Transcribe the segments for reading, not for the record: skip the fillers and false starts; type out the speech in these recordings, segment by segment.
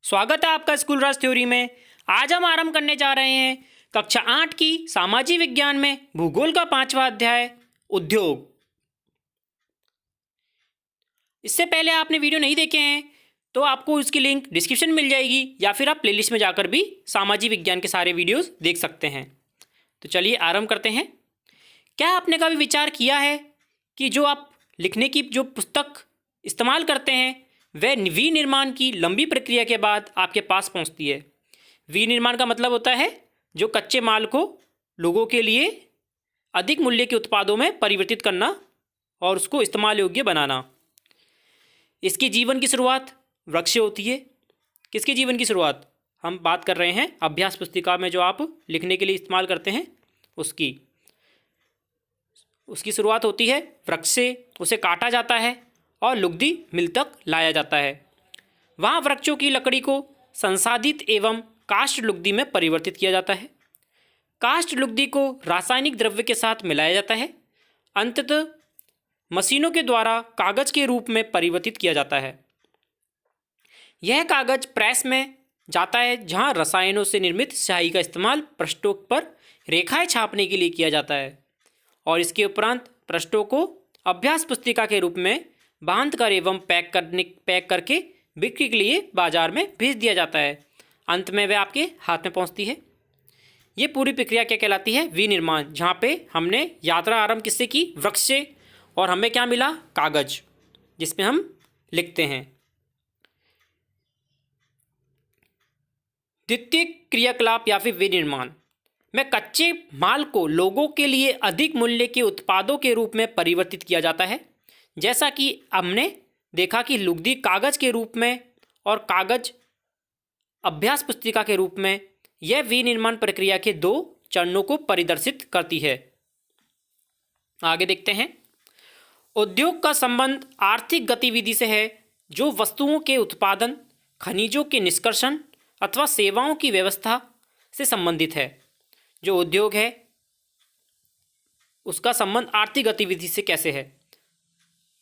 स्वागत है आपका स्कूल राज थ्योरी में। आज हम आरंभ करने जा रहे हैं कक्षा 8 की सामाजिक विज्ञान में भूगोल का 5वां अध्याय उद्योग। इससे पहले आपने वीडियो नहीं देखे हैं तो आपको उसकी लिंक डिस्क्रिप्शन मिल जाएगी या फिर आप प्लेलिस्ट में जाकर भी सामाजिक विज्ञान के सारे वीडियोस देख सकते हैं। तो चलिए आरंभ करते हैं। क्या आपने कभी विचार किया है कि जो आप लिखने की जो पुस्तक इस्तेमाल करते हैं वह विनिर्माण की लंबी प्रक्रिया के बाद आपके पास पहुंचती है। विनिर्माण का मतलब होता है जो कच्चे माल को लोगों के लिए अधिक मूल्य के उत्पादों में परिवर्तित करना और उसको इस्तेमाल योग्य बनाना। इसकी जीवन की शुरुआत वृक्ष से होती है। किसके जीवन की शुरुआत? हम बात कर रहे हैं अभ्यास पुस्तिका में जो आप लिखने के लिए इस्तेमाल करते हैं उसकी शुरुआत होती है वृक्ष से। उसे काटा जाता है और लुगदी मिल तक लाया जाता है। वहाँ वृक्षों की लकड़ी को संसाधित एवं काष्ठ लुगदी में परिवर्तित किया जाता है। काष्ठ लुगदी को रासायनिक द्रव्य के साथ मिलाया जाता है। अंततः मशीनों के द्वारा कागज के रूप में परिवर्तित किया जाता है। यह कागज प्रेस में जाता है जहाँ रसायनों से निर्मित स्याही का इस्तेमाल पृष्ठों पर रेखाएं छापने के लिए किया जाता है और इसके उपरांत पृष्ठों को अभ्यास पुस्तिका के रूप में बांध कर एवं पैक करके बिक्री के लिए बाजार में भेज दिया जाता है। अंत में वह आपके हाथ में पहुंचती है। ये पूरी प्रक्रिया क्या कहलाती है? विनिर्माण। जहाँ पे हमने यात्रा आरंभ किससे की? वृक्ष से। और हमें क्या मिला? कागज, जिसमें हम लिखते हैं। द्वितीय क्रियाकलाप या फिर विनिर्माण में कच्चे माल को लोगों के लिए अधिक मूल्य के उत्पादों के रूप में परिवर्तित किया जाता है। जैसा कि हमने देखा कि लुगदी कागज के रूप में और कागज अभ्यास पुस्तिका के रूप में, यह विनिर्माण प्रक्रिया के 2 चरणों को परिदर्शित करती है। आगे देखते हैं। उद्योग का संबंध आर्थिक गतिविधि से है जो वस्तुओं के उत्पादन, खनिजों के निष्कर्षण अथवा सेवाओं की व्यवस्था से संबंधित है। जो उद्योग है उसका संबंध आर्थिक गतिविधि से कैसे है?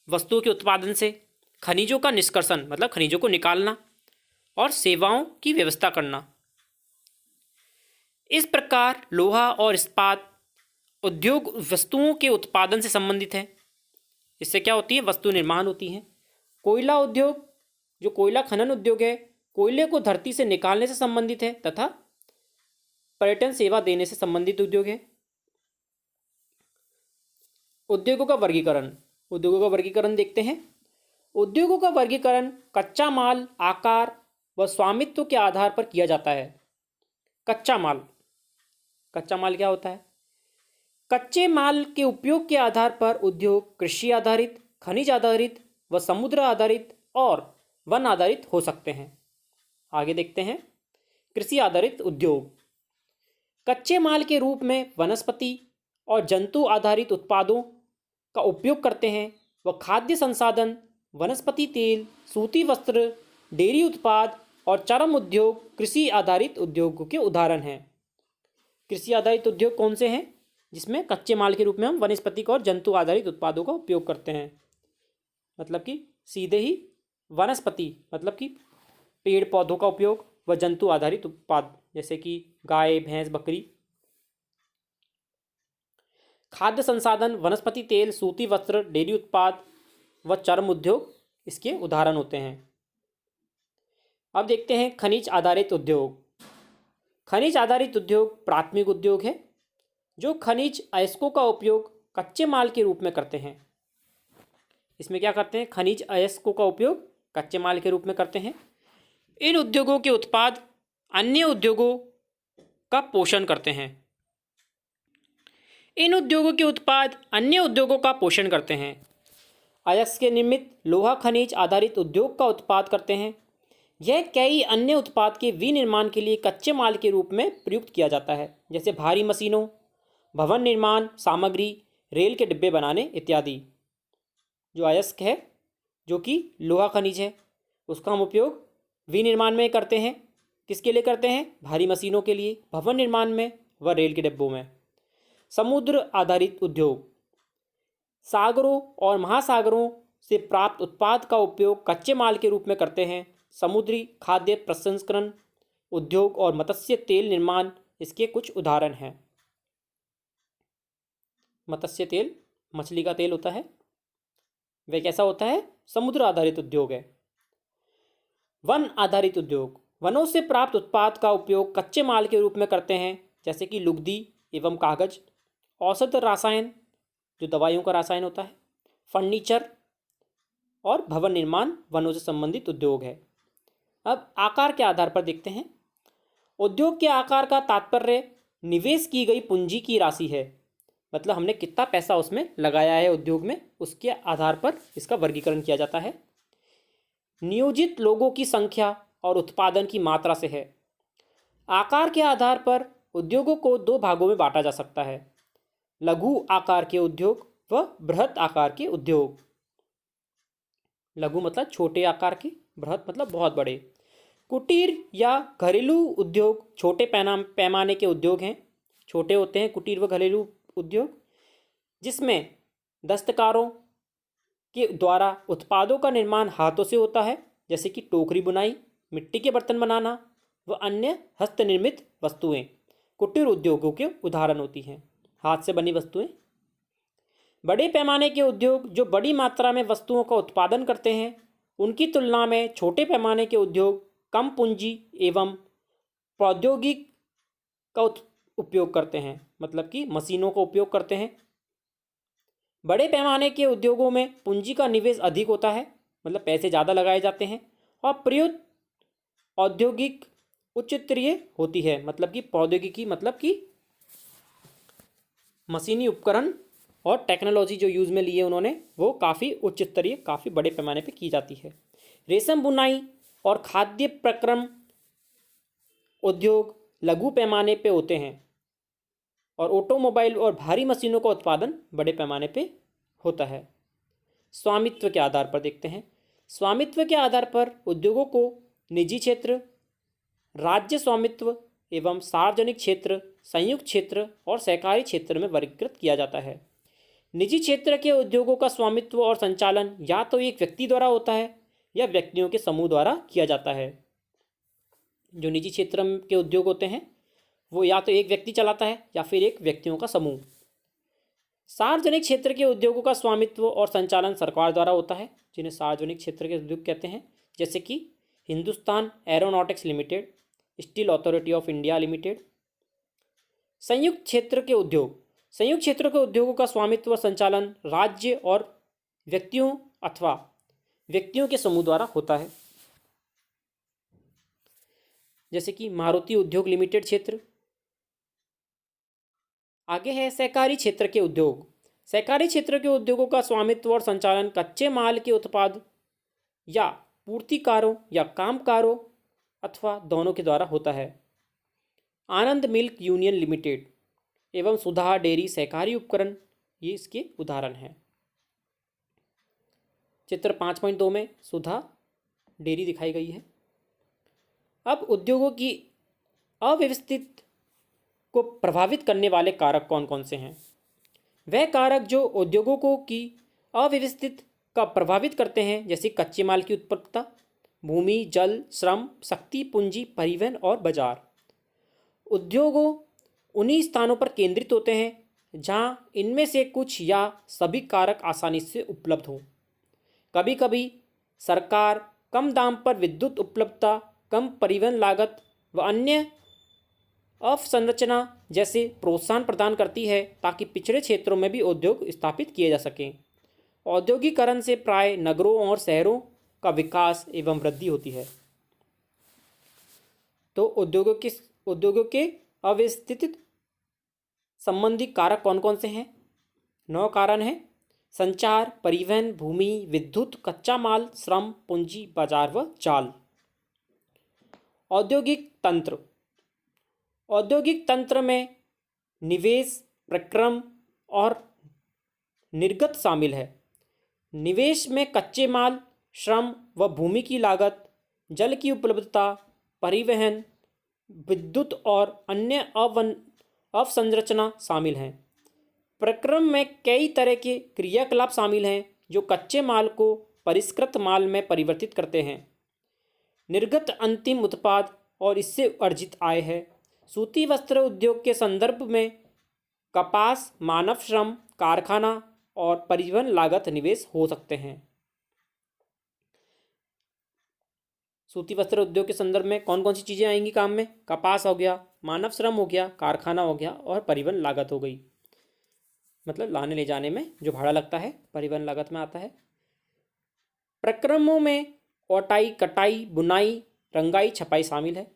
वस्तुओं के उत्पादन से, खनिजों का निष्कर्षण मतलब खनिजों को निकालना और सेवाओं की व्यवस्था करना। इस प्रकार लोहा और इस्पात उद्योग वस्तुओं के उत्पादन से संबंधित है। इससे क्या होती है? वस्तु निर्माण होती है। कोयला उद्योग, जो कोयला खनन उद्योग है, कोयले को धरती से निकालने से संबंधित है तथा पर्यटन सेवा देने से संबंधित उद्योग है। उद्योगों का वर्गीकरण देखते हैं। उद्योगों का वर्गीकरण कच्चा माल, आकार व स्वामित्व के आधार पर किया जाता है। कच्चा माल क्या होता है? कच्चे माल के उपयोग के आधार पर उद्योग कृषि आधारित, खनिज आधारित व समुद्र आधारित और वन आधारित हो सकते हैं। आगे देखते हैं। कृषि आधारित उद्योग कच्चे माल के रूप में वनस्पति और जंतु आधारित उत्पादों का उपयोग करते हैं। वह खाद्य संसाधन, वनस्पति तेल, सूती वस्त्र, डेयरी उत्पाद और चर्म उद्योग कृषि आधारित उद्योगों के उदाहरण हैं। कृषि आधारित उद्योग कौन से हैं? जिसमें कच्चे माल के रूप में हम वनस्पतिक और जंतु आधारित उत्पादों का उपयोग करते हैं। मतलब कि सीधे ही वनस्पति मतलब कि पेड़ पौधों का उपयोग व जंतु आधारित उत्पाद जैसे कि गाय, भैंस, बकरी। खाद्य संसाधन, वनस्पति तेल, सूती वस्त्र, डेयरी उत्पाद व चर्म उद्योग इसके उदाहरण होते हैं। अब देखते हैं खनिज आधारित उद्योग। खनिज आधारित उद्योग प्राथमिक उद्योग है जो खनिज अयस्कों का उपयोग कच्चे माल के रूप में करते हैं। इसमें क्या करते हैं? खनिज अयस्कों का उपयोग कच्चे माल के रूप में करते हैं। इन उद्योगों के उत्पाद अन्य उद्योगों का पोषण करते हैं। अयस्क के निर्मित लोहा खनिज आधारित उद्योग का उत्पाद करते हैं। यह कई अन्य उत्पाद के विनिर्माण के लिए कच्चे माल के रूप में प्रयुक्त किया जाता है, जैसे भारी मशीनों, भवन निर्माण सामग्री, रेल के डिब्बे बनाने इत्यादि। जो अयस्क है जो कि लोहा खनिज है उसका हम उपयोग विनिर्माण में करते हैं। किसके लिए करते हैं? भारी मशीनों के लिए, भवन निर्माण में व रेल के डिब्बों में। समुद्र आधारित उद्योग सागरों और महासागरों से प्राप्त उत्पाद का उपयोग कच्चे माल के रूप में करते हैं। समुद्री खाद्य प्रसंस्करण उद्योग और मत्स्य तेल निर्माण इसके कुछ उदाहरण हैं। मत्स्य तेल, मछली का तेल होता है, वह कैसा होता है? समुद्र आधारित उद्योग है। वन आधारित उद्योग, वनों से प्राप्त उत्पाद का उपयोग कच्चे माल के रूप में करते हैं, जैसे कि लुगदी एवं कागज। औषध रसायन, जो दवाइयों का रसायन होता है। फर्नीचर और भवन निर्माण वनों से संबंधित उद्योग है। अब आकार के आधार पर देखते हैं। उद्योग के आकार का तात्पर्य निवेश की गई पूंजी की राशि है, मतलब हमने कितना पैसा उसमें लगाया है उद्योग में, उसके आधार पर इसका वर्गीकरण किया जाता है। नियोजित लोगों की संख्या और उत्पादन की मात्रा से है। आकार के आधार पर उद्योगों को दो भागों में बांटा जा सकता है, लघु आकार के उद्योग व बृहत आकार के उद्योग। लघु मतलब छोटे आकार के, बृहत मतलब बहुत बड़े। कुटीर या घरेलू उद्योग छोटे पैमाने के उद्योग हैं। छोटे होते हैं कुटीर व घरेलू उद्योग, जिसमें दस्तकारों के द्वारा उत्पादों का निर्माण हाथों से होता है, जैसे कि टोकरी बुनाई, मिट्टी के बर्तन बनाना व अन्य हस्तनिर्मित वस्तुएं कुटीर उद्योगों के उदाहरण होती हैं, हाथ से बनी वस्तुएं। बड़े पैमाने के उद्योग जो बड़ी मात्रा में वस्तुओं का उत्पादन करते हैं, उनकी तुलना में छोटे पैमाने के उद्योग कम पूंजी एवं प्रौद्योगिक का उपयोग करते हैं, मतलब कि मशीनों का उपयोग करते हैं। बड़े पैमाने के उद्योगों में पूंजी का निवेश अधिक होता है, मतलब पैसे ज़्यादा लगाए जाते हैं, और प्रयुक्त औद्योगिक उच्च स्तरीय होती है, मतलब कि प्रौद्योगिकी मतलब कि मशीनी उपकरण और टेक्नोलॉजी जो यूज़ में लिए उन्होंने, वो काफ़ी उच्च स्तरीय, काफ़ी बड़े पैमाने पे की जाती है। रेशम बुनाई और खाद्य प्रक्रम उद्योग लघु पैमाने पे होते हैं, और ऑटोमोबाइल और भारी मशीनों का उत्पादन बड़े पैमाने पे होता है। स्वामित्व के आधार पर देखते हैं। स्वामित्व के आधार पर उद्योगों को निजी क्षेत्र, राज्य स्वामित्व एवं सार्वजनिक क्षेत्र, संयुक्त क्षेत्र और सहकारी क्षेत्र में वर्गीकृत किया जाता है। निजी क्षेत्र के उद्योगों का स्वामित्व और संचालन या तो एक व्यक्ति द्वारा होता है या व्यक्तियों के समूह द्वारा किया जाता है। जो निजी क्षेत्र के उद्योग होते हैं वो या तो एक व्यक्ति चलाता है या फिर एक व्यक्तियों का समूह। सार्वजनिक क्षेत्र के उद्योगों का स्वामित्व और संचालन सरकार द्वारा होता है, जिन्हें सार्वजनिक क्षेत्र के उद्योग कहते हैं, जैसे कि Hindustan aeronautics limited, steel authority of India limited. संयुक्त क्षेत्र के उद्योग, संयुक्त क्षेत्र के उद्योगों का स्वामित्व व संचालन राज्य और व्यक्तियों अथवा व्यक्तियों के समूह द्वारा होता है, जैसे कि मारुति उद्योग लिमिटेड क्षेत्र। आगे है सहकारी क्षेत्र के उद्योग। सहकारी क्षेत्र के उद्योगों का स्वामित्व और संचालन कच्चे माल के उत्पाद या पूर्तिकारों या कामकारों अथवा दोनों के द्वारा होता है। आनंद मिल्क यूनियन लिमिटेड एवं सुधा डेयरी सहकारी उपकरण, ये इसके उदाहरण हैं। चित्र 5.2 में सुधा डेयरी दिखाई गई है। अब उद्योगों की अव्यवस्थित को प्रभावित करने वाले कारक कौन कौन से हैं? वह कारक जो उद्योगों को की अव्यवस्थित का प्रभावित करते हैं, जैसे कच्चे माल की उत्पादकता, भूमि, जल, श्रम, शक्ति, पूंजी, परिवहन और बाजार। उद्योगों उन्हीं स्थानों पर केंद्रित होते हैं जहां इनमें से कुछ या सभी कारक आसानी से उपलब्ध हों। कभी कभी सरकार कम दाम पर विद्युत उपलब्धता, कम परिवहन लागत व अन्य अवसंरचना जैसे प्रोत्साहन प्रदान करती है ताकि पिछड़े क्षेत्रों में भी उद्योग स्थापित किए जा सकें। औद्योगिकरण से प्राय नगरों और शहरों का विकास एवं वृद्धि होती है। तो उद्योगों के अव्यवस्थित संबंधी कारक कौन कौन से हैं? 9 कारण हैं: संचार, परिवहन, भूमि, विद्युत, कच्चा माल, श्रम, पूंजी, बाजार व जाल। औद्योगिक तंत्र, औद्योगिक तंत्र में निवेश, प्रक्रम और निर्गत शामिल है। निवेश में कच्चे माल, श्रम व भूमि की लागत, जल की उपलब्धता, परिवहन, विद्युत और अन्य अवसंरचना शामिल हैं। प्रक्रम में कई तरह के क्रियाकलाप शामिल हैं जो कच्चे माल को परिष्कृत माल में परिवर्तित करते हैं। निर्गत अंतिम उत्पाद और इससे अर्जित आय है। सूती वस्त्र उद्योग के संदर्भ में कपास, मानव श्रम, कारखाना और परिवहन लागत निवेश हो सकते हैं। सूती वस्त्र उद्योग के संदर्भ में कौन कौन सी चीज़ें आएंगी काम में? कपास हो गया, मानव श्रम हो गया, कारखाना हो गया और परिवहन लागत हो गई। मतलब लाने ले जाने में जो भाड़ा लगता है परिवहन लागत में आता है। प्रक्रमों में ओटाई, कटाई, बुनाई, रंगाई, छपाई शामिल है।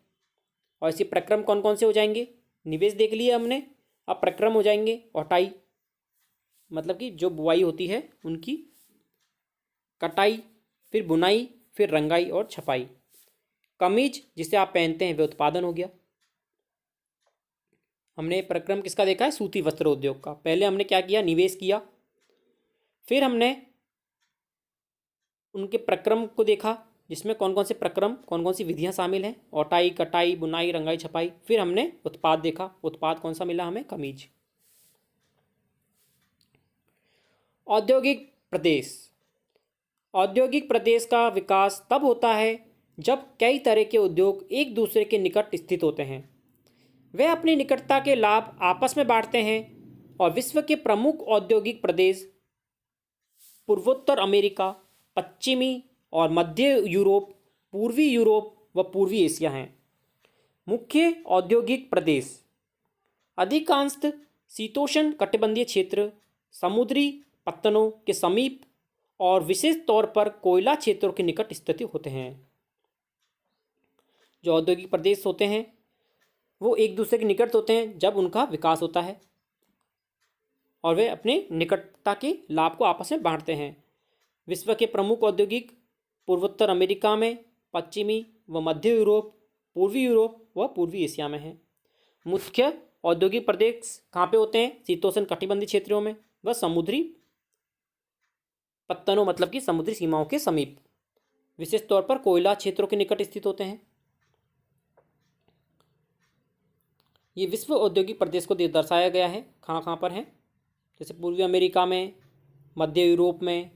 और ऐसे प्रक्रम कौन कौन से हो जाएंगे? निवेश देख लिए हमने, अब प्रक्रम हो जाएंगे। ओटाई मतलब कि जो बुआई होती है उनकी, कटाई, फिर बुनाई, फिर रंगाई और छपाई। कमीज जिसे आप पहनते हैं वह उत्पादन हो गया। हमने प्रक्रम किसका देखा है? सूती वस्त्र उद्योग का। पहले हमने क्या किया? निवेश किया, फिर हमने उनके प्रक्रम को देखा जिसमें कौन कौन से प्रक्रम, कौन कौन सी विधियां शामिल हैं, ओटाई, कटाई, बुनाई, रंगाई, छपाई। फिर हमने उत्पाद देखा, उत्पाद कौन सा मिला हमें? कमीज। औद्योगिक प्रदेश। औद्योगिक प्रदेश का विकास तब होता है जब कई तरह के उद्योग एक दूसरे के निकट स्थित होते हैं। वे अपनी निकटता के लाभ आपस में बांटते हैं और विश्व के प्रमुख औद्योगिक प्रदेश पूर्वोत्तर अमेरिका, पश्चिमी और मध्य यूरोप, पूर्वी यूरोप व पूर्वी एशिया हैं। मुख्य औद्योगिक प्रदेश अधिकांशतः शीतोष्ण कटिबंधीय क्षेत्र, समुद्री पत्तनों के समीप और विशेष तौर पर कोयला क्षेत्रों के निकट स्थित होते हैं। जो औद्योगिक प्रदेश होते हैं वो एक दूसरे के निकट होते हैं जब उनका विकास होता है और वे अपने निकटता के लाभ को आपस में बांटते हैं। विश्व के प्रमुख औद्योगिक पूर्वोत्तर अमेरिका में, पश्चिमी व मध्य यूरोप, पूर्वी यूरोप व पूर्वी एशिया में है। मुख्य औद्योगिक प्रदेश कहाँ पे होते हैं? शीतोष्ण कटिबंधीय क्षेत्रों में व समुद्री पत्तनों मतलब कि समुद्री सीमाओं के समीप, विशेष तौर पर कोयला क्षेत्रों के निकट स्थित होते हैं। ये विश्व औद्योगिक प्रदेश को दर्शाया गया है कहाँ कहाँ पर है, जैसे पूर्वी अमेरिका में, मध्य यूरोप में।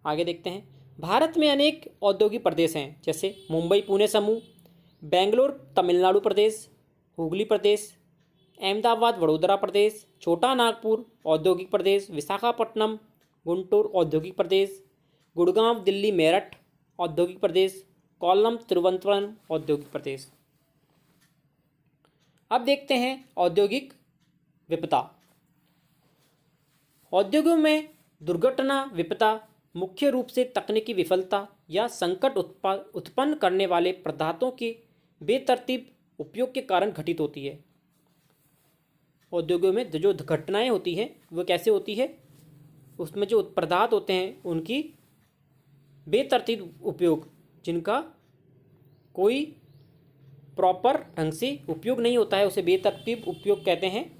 आगे देखते हैं। भारत में अनेक औद्योगिक प्रदेश हैं जैसे मुंबई पुणे समूह, बेंगलोर तमिलनाडु प्रदेश, हुगली प्रदेश, अहमदाबाद वडोदरा प्रदेश, छोटा नागपुर औद्योगिक प्रदेश, विशाखापट्टनम गुंटूर औद्योगिक प्रदेश, गुड़गांव दिल्ली मेरठ औद्योगिक प्रदेश, कोल्लम तिरुवनंतपुरम औद्योगिक प्रदेश। अब देखते हैं औद्योगिक विपदा। औद्योगों में दुर्घटना विपदा मुख्य रूप से तकनीकी विफलता या संकट उत्पन्न करने वाले पदार्थों के बेतरतीब उपयोग के कारण घटित होती है। औद्योगों में जो घटनाएं होती हैं वो कैसे होती है? उसमें जो पदार्थ होते हैं उनकी बेतरतीब उपयोग, जिनका कोई प्रॉपर ढंग से उपयोग नहीं होता है, उसे बेतरतीब उपयोग कहते हैं,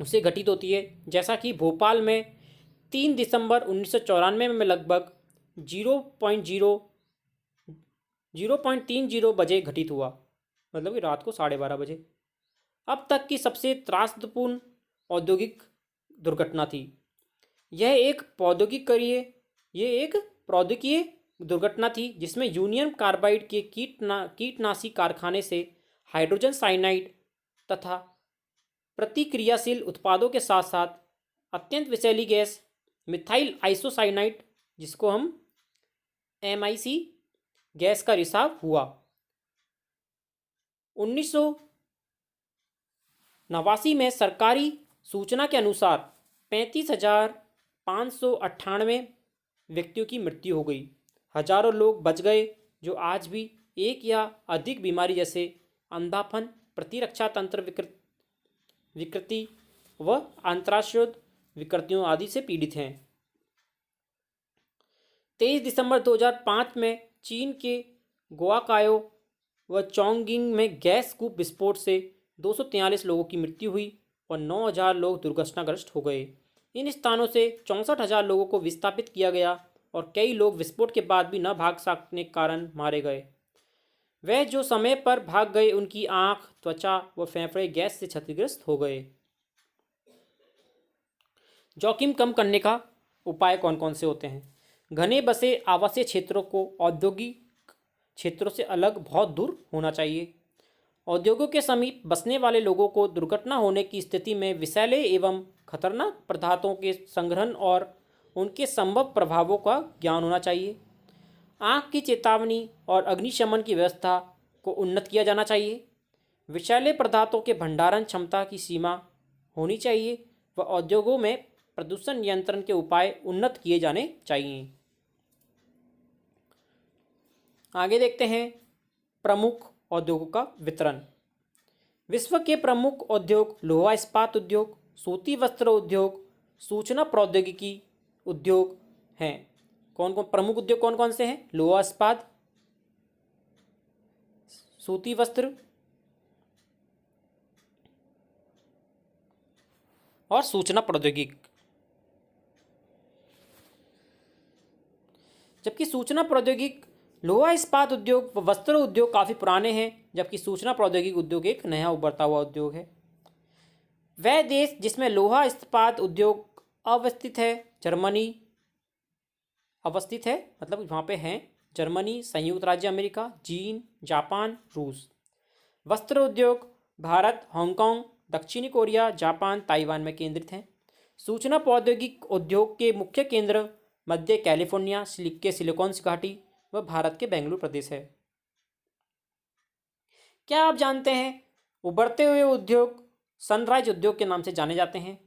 उससे घटित होती है। जैसा कि भोपाल में 3 दिसंबर 1994 में लगभग 0.30 बजे घटित हुआ, मतलब कि रात को 12:30 बजे। अब तक की सबसे त्रासदपूर्ण औद्योगिक दुर्घटना थी। यह एक प्रौद्योगिकीय दुर्घटना थी जिसमें यूनियन कार्बाइड के कीटनाशी कारखाने से हाइड्रोजन साइनाइड तथा प्रतिक्रियाशील उत्पादों के साथ साथ अत्यंत विषैली गैस मिथाइल आइसोसाइनाइड, जिसको हम MIC गैस का रिसाव हुआ। 1989 में सरकारी सूचना के अनुसार 35,598 व्यक्तियों की मृत्यु हो गई। हजारों लोग बच गए जो आज भी एक या अधिक बीमारी जैसे अंधापन, प्रतिरक्षा तंत्र विकृति व अंतराशोथ विकृतियों आदि से पीड़ित हैं। 23 दिसंबर 2005 में चीन के गुआकायो व चोंगगिंग में गैस कूप विस्फोट से 243 लोगों की मृत्यु हुई और 9,000 लोग दुर्घटनाग्रस्त हो गए। इन स्थानों से 64,000 लोगों को विस्थापित किया गया और कई लोग विस्फोट के बाद भी न भाग सकने के कारण मारे गए। वह जो समय पर भाग गए उनकी आंख, त्वचा व फेफड़े गैस से क्षतिग्रस्त हो गए। जोखिम कम करने का उपाय कौन कौन से होते हैं? घने बसे आवासीय क्षेत्रों को क्षेत्रों से अलग बहुत दूर होना चाहिए। औद्योगों के समीप बसने वाले लोगों को दुर्घटना होने की स्थिति में विषैले एवं खतरनाक पदार्थों के संग्रहण और उनके संभव प्रभावों का ज्ञान होना चाहिए। आँख की चेतावनी और अग्निशमन की व्यवस्था को उन्नत किया जाना चाहिए। विषैले पदार्थों के भंडारण क्षमता की सीमा होनी चाहिए व उद्योगों में प्रदूषण नियंत्रण के उपाय उन्नत किए जाने चाहिए। आगे देखते हैं प्रमुख उद्योगों का वितरण। विश्व के प्रमुख उद्योग लोहा इस्पात उद्योग, सूती वस्त्र उद्योग, सूचना प्रौद्योगिकी उद्योग हैं। कौन कौन प्रमुख उद्योग कौन कौन से हैं? लोहा इस्पात, सूती वस्त्र और सूचना प्रौद्योगिकी। जबकि सूचना प्रौद्योगिकी, लोहा इस्पात उद्योग व वस्त्र उद्योग काफ़ी पुराने हैं, जबकि सूचना प्रौद्योगिकी उद्योग एक नया उभरता हुआ उद्योग है। वह देश जिसमें लोहा इस्पात उद्योग अवस्थित है, जर्मनी अवस्थित है, मतलब वहाँ पे हैं जर्मनी, संयुक्त राज्य अमेरिका, चीन, जापान, रूस। वस्त्र उद्योग भारत, हांगकांग, दक्षिणी कोरिया, जापान, ताइवान में केंद्रित हैं। सूचना प्रौद्योगिकी उद्योग के मुख्य केंद्र मध्य कैलिफोर्निया के सिलिकॉन घाटी व भारत के बेंगलुरु प्रदेश है। क्या आप जानते हैं उभरते हुए उद्योग सनराइज उद्योग के नाम से जाने जाते हैं?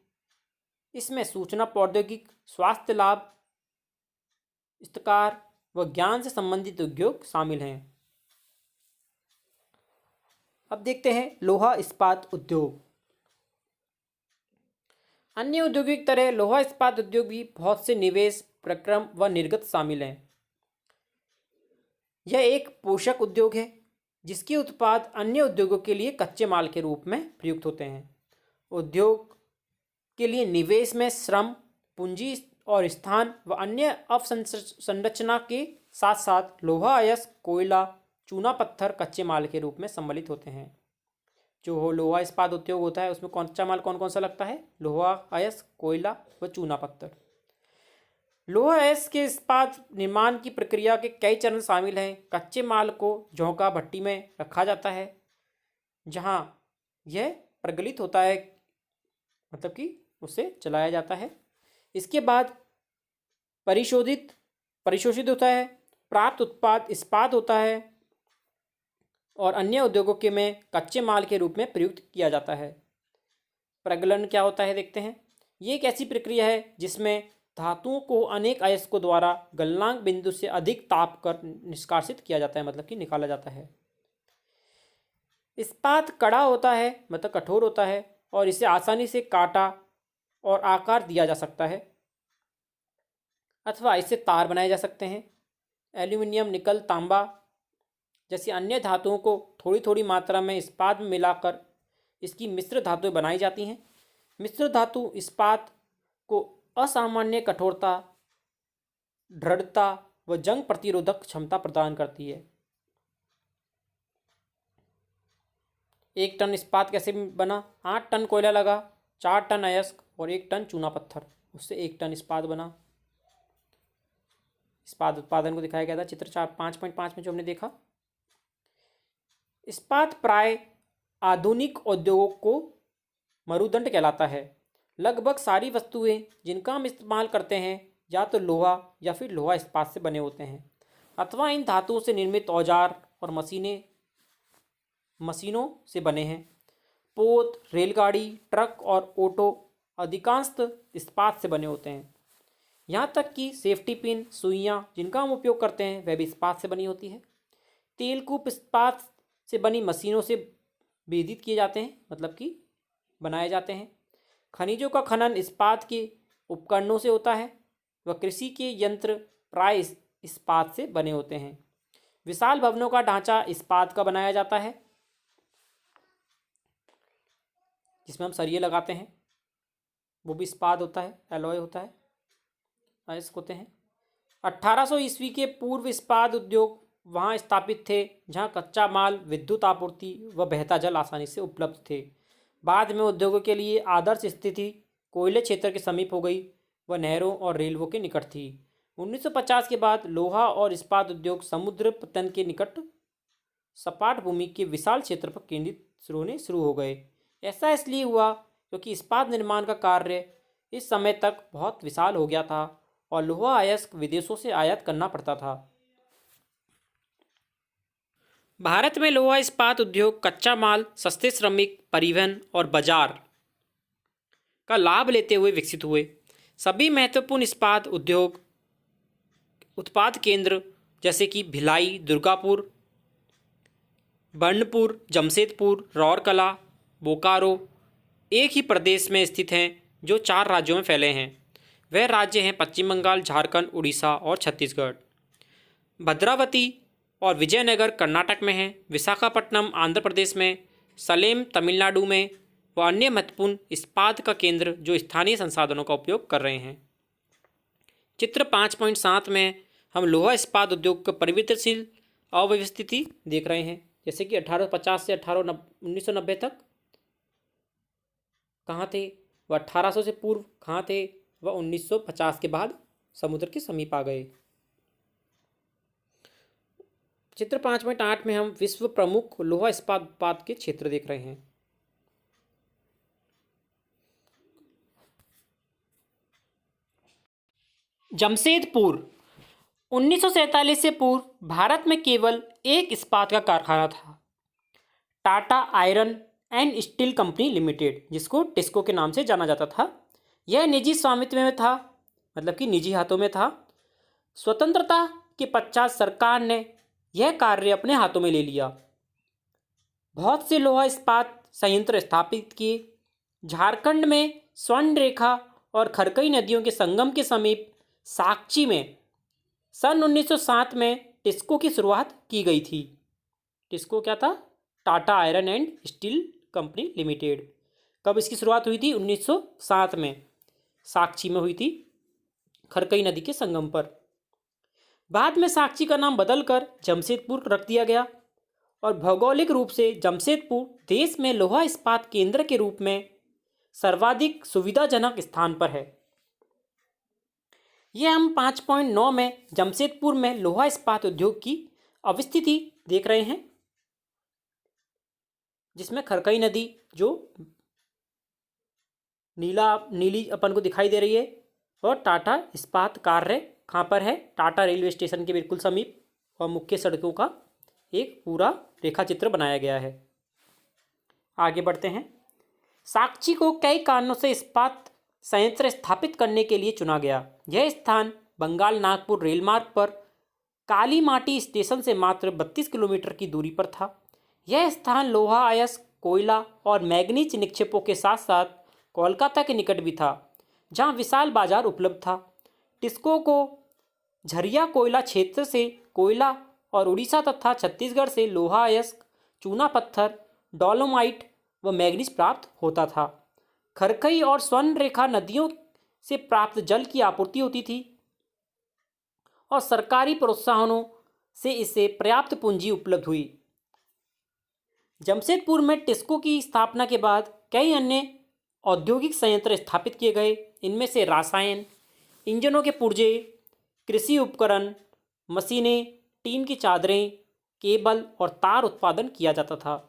इसमें सूचना प्रौद्योगिकी, स्वास्थ्य लाभ, इस्तकार व ज्ञान से संबंधित उद्योग शामिल हैं। अब देखते हैं लोहा इस्पात उद्योग। अन्य उद्योगों की तरह लोहा इस्पात उद्योग भी बहुत से निवेश, प्रक्रम व निर्गत शामिल हैं। यह एक पोषक उद्योग है जिसके उत्पाद अन्य उद्योगों के लिए कच्चे माल के रूप में प्रयुक्त होते हैं। उद्योग के लिए निवेश में श्रम, पूंजी और स्थान व अन्य अवसंरचना के साथ साथ लोहा, अयस्क, कोयला, चूना पत्थर कच्चे माल के रूप में सम्मिलित होते हैं। जो लोहा इस्पात उद्योग होता है उसमें कच्चा माल कौन कौन सा लगता है? लोहा, अयस्क, कोयला व चूना पत्थर। लोहा अयस्क के इस्पात निर्माण की प्रक्रिया के कई चरण शामिल हैं। कच्चे माल को झोंका भट्टी में रखा जाता है जहां यह प्रगलित होता है, मतलब कि उसे चलाया जाता है। इसके बाद परिशोधित होता है, प्राप्त उत्पाद इस्पात होता है और अन्य उद्योगों के में कच्चे माल के रूप में प्रयुक्त किया जाता है। प्रगलन क्या होता है देखते हैं। ये एक ऐसी प्रक्रिया है जिसमें धातुओं को अनेक अयस्कों द्वारा गलनांक बिंदु से अधिक ताप कर निष्कासित किया जाता है, मतलब कि निकाला जाता है। इस्पात कड़ा होता है, मतलब कठोर होता है और इसे आसानी से काटा और आकार दिया जा सकता है अथवा इससे तार बनाए जा सकते हैं। एल्यूमिनियम, निकल, तांबा जैसी अन्य धातुओं को थोड़ी थोड़ी मात्रा में इस्पात में मिलाकर इसकी मिश्र धातुएं बनाई जाती हैं। मिश्र धातु इस्पात को असामान्य कठोरता, दृढ़ता व जंग प्रतिरोधक क्षमता प्रदान करती है। 1 टन इस्पात कैसे बना? 8 टन कोयला लगा, 4 टन अयस्क और 1 टन चूना पत्थर, उससे 1 टन इस्पात बना। इस्पात उत्पादन को दिखाया गया था चित्र 5.5 में जो हमने देखा। इस्पात प्राय आधुनिक उद्योगों को मरुदंड कहलाता है। लगभग सारी वस्तुएं जिनका हम इस्तेमाल करते हैं या तो लोहा या फिर लोहा इस्पात से बने होते हैं अथवा इन धातुओं से निर्मित औजार और मशीनों से बने हैं। पोत, रेलगाड़ी, ट्रक और ऑटो अधिकांशतः इस्पात से बने होते हैं। यहाँ तक कि सेफ्टी पिन, सुइयाँ जिनका हम उपयोग करते हैं वह भी इस्पात से बनी होती है। तेलकूप इस्पात से बनी मशीनों से वेदित किए जाते हैं, मतलब कि बनाए जाते हैं। खनिजों का खनन इस्पात के उपकरणों से होता है व कृषि के यंत्र प्राय इस्पात से बने होते हैं। विशाल भवनों का ढांचा इस्पात का बनाया जाता है जिसमें हम सरिये लगाते हैं, वो भी इस्पात होता है, एलॉय होता है, अयस्क होते हैं। 1800 ईस्वी के पूर्व इस्पात उद्योग वहाँ स्थापित थे जहाँ कच्चा माल, विद्युत आपूर्ति व बहता जल आसानी से उपलब्ध थे। बाद में उद्योगों के लिए आदर्श स्थिति कोयले क्षेत्र के समीप हो गई व नहरों और रेलवों के निकट थी। 1950 के बाद लोहा और इस्पात उद्योग समुद्र पतन के निकट सपाट भूमि के विशाल क्षेत्र पर केंद्रित होने शुरू हो गए। ऐसा इसलिए हुआ क्योंकि इस्पात निर्माण का कार्य इस समय तक बहुत विशाल हो गया था और लोहा अयस्क विदेशों से आयात करना पड़ता था। भारत में लोहा इस्पात उद्योग कच्चा माल, सस्ते श्रमिक, परिवहन और बाजार का लाभ लेते हुए विकसित हुए। सभी महत्वपूर्ण इस्पात उद्योग उत्पाद केंद्र जैसे कि भिलाई, दुर्गापुर, बर्नपुर, जमशेदपुर, राउरकेला, बोकारो एक ही प्रदेश में स्थित हैं जो 4 राज्यों में फैले हैं। वह राज्य हैं पश्चिम बंगाल, झारखंड, उड़ीसा और छत्तीसगढ़। भद्रावती और विजयनगर कर्नाटक में हैं। विशाखापट्टनम आंध्र प्रदेश में, सलेम तमिलनाडु में व अन्य महत्वपूर्ण इस्पात का केंद्र जो स्थानीय संसाधनों का उपयोग कर रहे हैं। चित्र 5.7 में हम लोहा इस्पात उद्योग का परिवर्तनशील अव्यवस्थिति देख रहे हैं। जैसे कि 1850 से 1990 तक कहाँ थे, वह 1800 से पूर्व कहाँ थे, वह 1950 के बाद समुद्र के समीप आ गए। चित्र 5.8 में हम विश्व प्रमुख लोहा इस्पात उत्पाद के क्षेत्र देख रहे हैं। जमशेदपुर 1947 से पूर्व भारत में केवल एक इस्पात का कारखाना था, Tata iron and steel company limited, जिसको टिस्को के नाम से जाना जाता था। यह निजी स्वामित्व में था, मतलब कि निजी हाथों में था। स्वतंत्रता के पश्चात सरकार ने यह कार्य अपने हाथों में ले लिया। बहुत से लोहा इस्पात संयंत्र स्थापित किए। झारखंड में स्वर्णरेखा और खरकई नदियों के संगम के समीप साकची में सन 1907 में टिस्को की शुरुआत की गई थी। टिस्को क्या था? Tata iron and steel company limited. कब इसकी शुरुआत हुई थी? 1907 में साकची में हुई थी, खरकई नदी के संगम पर। बाद में साकची का नाम बदलकर जमशेदपुर रख दिया गया और भौगोलिक रूप से जमशेदपुर देश में लोहा इस्पात केंद्र के रूप में सर्वाधिक सुविधाजनक स्थान पर है। यह हम 5.9 में जमशेदपुर में लोहा इस्पात उद्योग की अवस्थिति देख रहे हैं, जिसमें खरकई नदी जो नीली अपन को दिखाई दे रही है और टाटा इस्पात कार्य कहाँ पर है? टाटा रेलवे स्टेशन के बिल्कुल समीप और मुख्य सड़कों का एक पूरा रेखा चित्र बनाया गया है। आगे बढ़ते हैं। साकची को कई कारणों से इस्पात संयंत्र स्थापित करने के लिए चुना गया। यह स्थान बंगाल नागपुर रेलमार्ग पर काली माटी स्टेशन से मात्र 32 किलोमीटर की दूरी पर था। यह स्थान लोहा अयस्क, कोयला और मैग्नीज निक्षेपों के साथ साथ कोलकाता के निकट भी था, जहां विशाल बाजार उपलब्ध था। टिस्को को झरिया कोयला क्षेत्र से कोयला और उड़ीसा तथा छत्तीसगढ़ से लोहा अयस्क, चूना पत्थर, डोलोमाइट व मैग्नीज प्राप्त होता था। खरकई और स्वर्णरेखा नदियों से प्राप्त जल की आपूर्ति होती थी और सरकारी प्रोत्साहनों से इसे पर्याप्त पूंजी उपलब्ध हुई। जमशेदपुर में टिस्को की स्थापना के बाद कई अन्य औद्योगिक संयंत्र स्थापित किए गए। इनमें से रासायन, इंजनों के पुर्जे, कृषि उपकरण, मशीनें, टीन की चादरें, केबल और तार उत्पादन किया जाता था।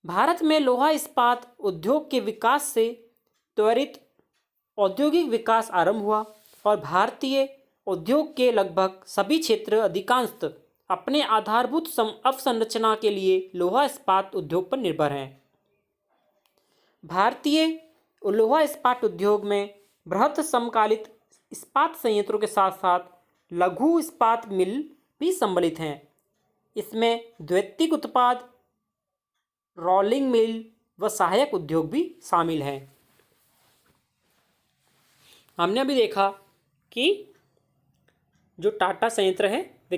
भारत में लोहा इस्पात उद्योग के विकास से त्वरित औद्योगिक विकास आरंभ हुआ और भारतीय उद्योग के लगभग सभी क्षेत्र अधिकांशतः अपने आधारभूत अवसंरचना के लिए लोहा इस्पात उद्योग पर निर्भर हैं। भारतीय लोहा इस्पात उद्योग में बृहत समकालित इस्पात संयंत्रों के साथ साथ लघु इस्पात मिल भी सम्मिलित हैं। इसमें द्वितीयक उत्पाद, रोलिंग मिल व सहायक उद्योग भी शामिल हैं। हमने अभी देखा कि जो टाटा संयंत्र है वे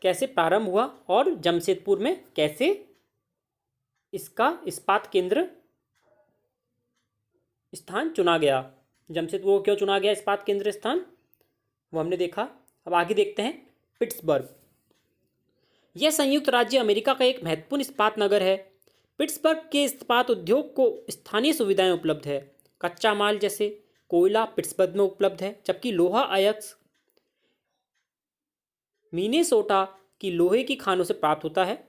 कैसे प्रारंभ हुआ और जमशेदपुर में कैसे इसका इस्पात केंद्र स्थान चुना गया। जमशेदपुर को क्यों चुना गया इस्पात केंद्र स्थान, वो हमने देखा। अब आगे देखते हैं पिट्सबर्ग। यह संयुक्त राज्य अमेरिका का एक महत्वपूर्ण इस्पात नगर है। पिट्सबर्ग के इस्पात उद्योग को स्थानीय सुविधाएं उपलब्ध है। कच्चा माल जैसे कोयला पिट्सबर्ग में उपलब्ध है, जबकि लोहा अयस्क मिनेसोटा की लोहे की खानों से प्राप्त होता है,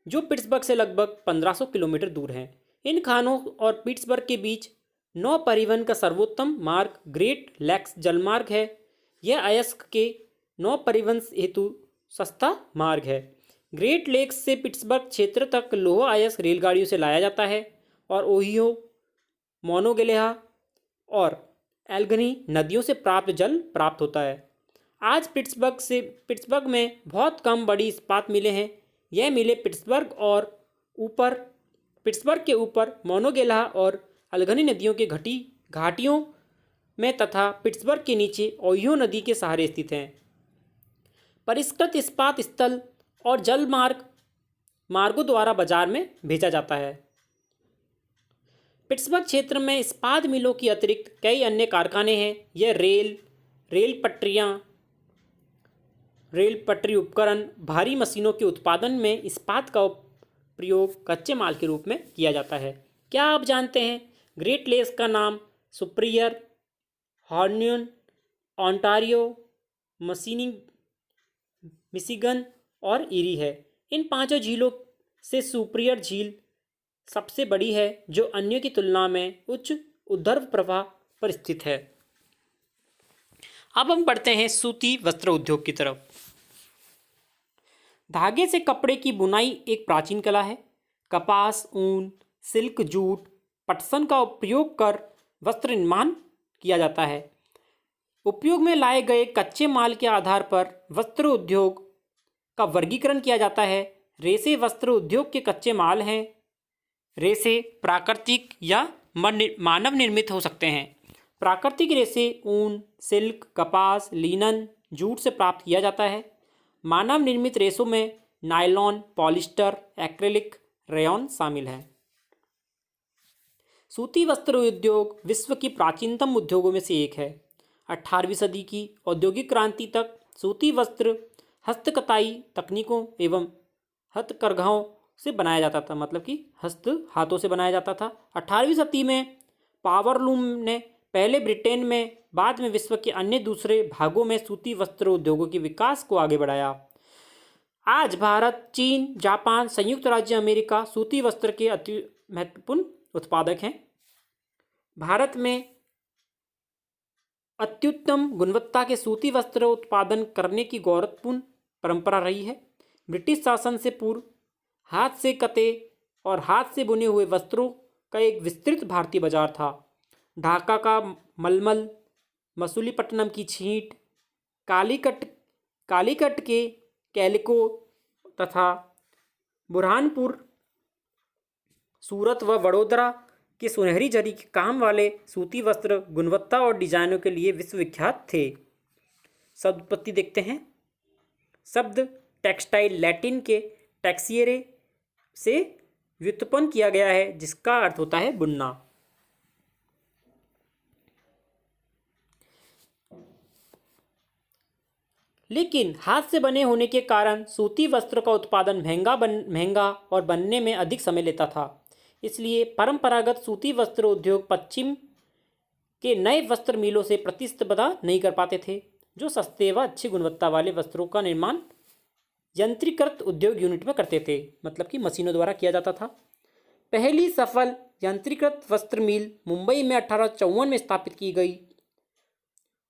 जो पिट्सबर्ग से लगभग 1500 किलोमीटर दूर हैं। इन खानों और पिट्सबर्ग के बीच नौ परिवहन का सर्वोत्तम मार्ग ग्रेट लैक्स जलमार्ग है। यह अयस्क के नौ परिवहन हेतु सस्ता मार्ग है। ग्रेट लेक्स से पिट्सबर्ग क्षेत्र तक लोहा अयस्क रेलगाड़ियों से लाया जाता है और ओहियो, मोनोगेलेहा और एल्गनी नदियों से प्राप्त जल प्राप्त होता है। आज पिट्सबर्ग में बहुत कम बड़ी इस्पात मिलें हैं। यह मिलें पिट्सबर्ग के ऊपर मोनोगेला और अल्गनी नदियों के घाटियों में तथा पिट्सबर्ग के नीचे ओहियो नदी के सहारे स्थित हैं। परिष्कृत इस्पात स्थल और जल मार्गों द्वारा बाजार में भेजा जाता है। पिट्सबर्ग क्षेत्र में इस्पात मिलों की अतिरिक्त कई अन्य कारखाने हैं। यह रेल पटरी उपकरण, भारी मशीनों के उत्पादन में इस्पात का प्रयोग कच्चे माल के रूप में किया जाता है। क्या आप जानते हैं ग्रेट लेक्स का नाम सुपीरियर, हॉर्नियन, ओंटारियो, मिशिगन और ईरी है। इन पांचों झीलों से सुपीरियर झील सबसे बड़ी है, जो अन्यों की तुलना में उच्च ऊर्ध्व प्रवाह पर स्थित है। अब हम बढ़ते हैं सूती वस्त्र उद्योग की तरफ। धागे से कपड़े की बुनाई एक प्राचीन कला है। कपास, ऊन, सिल्क, जूट, पटसन का उपयोग कर वस्त्र निर्माण किया जाता है। उपयोग में लाए गए कच्चे माल के आधार पर वस्त्र उद्योग का वर्गीकरण किया जाता है। रेशे वस्त्र उद्योग के कच्चे माल हैं। रेशे प्राकृतिक या मानव निर्मित हो सकते हैं। प्राकृतिक रेशे ऊन, सिल्क, कपास, लिनन, जूट से प्राप्त किया जाता है। मानव निर्मित रेशों में नायलॉन, पॉलिस्टर, एक्रेलिक, रेयॉन शामिल है। सूती वस्त्र उद्योग विश्व की प्राचीनतम उद्योगों में से एक है। 18वीं सदी की औद्योगिक क्रांति तक सूती वस्त्र हस्तकताई तकनीकों एवं हथकरघाओं से बनाया जाता था, मतलब कि हाथों से बनाया जाता था। 18वीं सदी में पावरलूम ने पहले ब्रिटेन में, बाद में विश्व के अन्य दूसरे भागों में सूती वस्त्र उद्योगों के विकास को आगे बढ़ाया। आज भारत, चीन, जापान, संयुक्त राज्य अमेरिका सूती वस्त्र के अति महत्वपूर्ण उत्पादक हैं। भारत में अत्युत्तम गुणवत्ता के सूती वस्त्र उत्पादन करने की गौरवपूर्ण परंपरा रही है। ब्रिटिश शासन से पूर्व हाथ से कते और हाथ से बुने हुए वस्त्रों का एक विस्तृत भारतीय बाजार था। ढाका का मलमल, मसूलीपट्टनम की छींट, कालीकट के कैलिको तथा बुरहानपुर, सूरत व वडोदरा के सुनहरी जरी के काम वाले सूती वस्त्र गुणवत्ता और डिजाइनों के लिए विश्वविख्यात थे। शब्द उत्पत्ति देखते हैं। शब्द टेक्सटाइल लैटिन के टेक्सिएरे से व्युत्पन्न किया गया है, जिसका अर्थ होता है बुनना। लेकिन हाथ से बने होने के कारण सूती वस्त्र का उत्पादन महंगा और बनने में अधिक समय लेता था। इसलिए परंपरागत सूती वस्त्र उद्योग पश्चिम के नए वस्त्र मिलों से प्रतिस्पर्धा नहीं कर पाते थे, जो सस्ते व अच्छी गुणवत्ता वाले वस्त्रों का निर्माण यंत्रीकृत उद्योग यूनिट में करते थे, मतलब कि मशीनों द्वारा किया जाता था। पहली सफल यंत्रीकृत वस्त्र मिल मुंबई में 1854 में स्थापित की गई।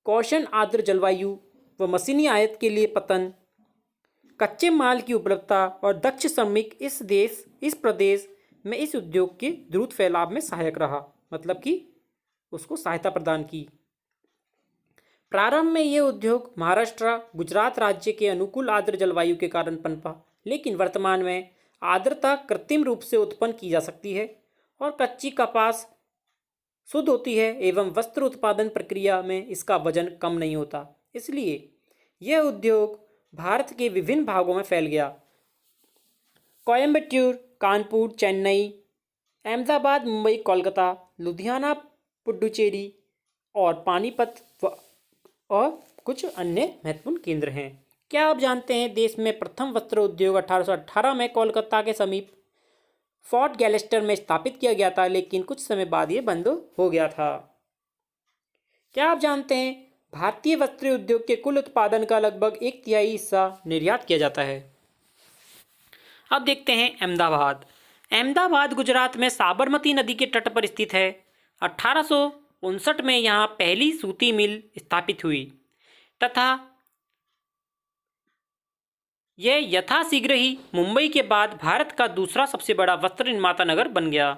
कौशन आर्द्र जलवायु व मशीनी आयात के लिए पतन, कच्चे माल की उपलब्धता और दक्ष श्रमिक इस प्रदेश में इस उद्योग के द्रुत फैलाव में सहायक रहा, मतलब कि उसको सहायता प्रदान की। प्रारंभ में यह उद्योग महाराष्ट्र, गुजरात राज्य के अनुकूल आर्द्र जलवायु के कारण पनपा, लेकिन वर्तमान में आर्द्रता कृत्रिम रूप से उत्पन्न की जा सकती है और कच्ची कपास शुद्ध होती है एवं वस्त्र उत्पादन प्रक्रिया में इसका वजन कम नहीं होता। इसलिए यह उद्योग भारत के विभिन्न भागों में फैल गया। कोयम्बटूर, कानपुर, चेन्नई, अहमदाबाद, मुंबई, कोलकाता, लुधियाना, पुडुचेरी और पानीपत और कुछ अन्य महत्वपूर्ण केंद्र हैं। क्या आप जानते हैं देश में प्रथम वस्त्र उद्योग 1818 में कोलकाता के समीप फोर्ट गैलेस्टर में स्थापित किया गया था, लेकिन कुछ समय बाद ये बंद हो गया था। क्या आप जानते हैं भारतीय वस्त्र उद्योग के कुल उत्पादन का लगभग 1/3 हिस्सा निर्यात किया जाता है। अब देखते हैं अहमदाबाद। अहमदाबाद गुजरात में साबरमती नदी के तट पर स्थित है। 1859 में यहाँ पहली सूती मिल स्थापित हुई तथा यह यथाशीघ्र ही मुंबई के बाद भारत का दूसरा सबसे बड़ा वस्त्र निर्माता नगर बन गया।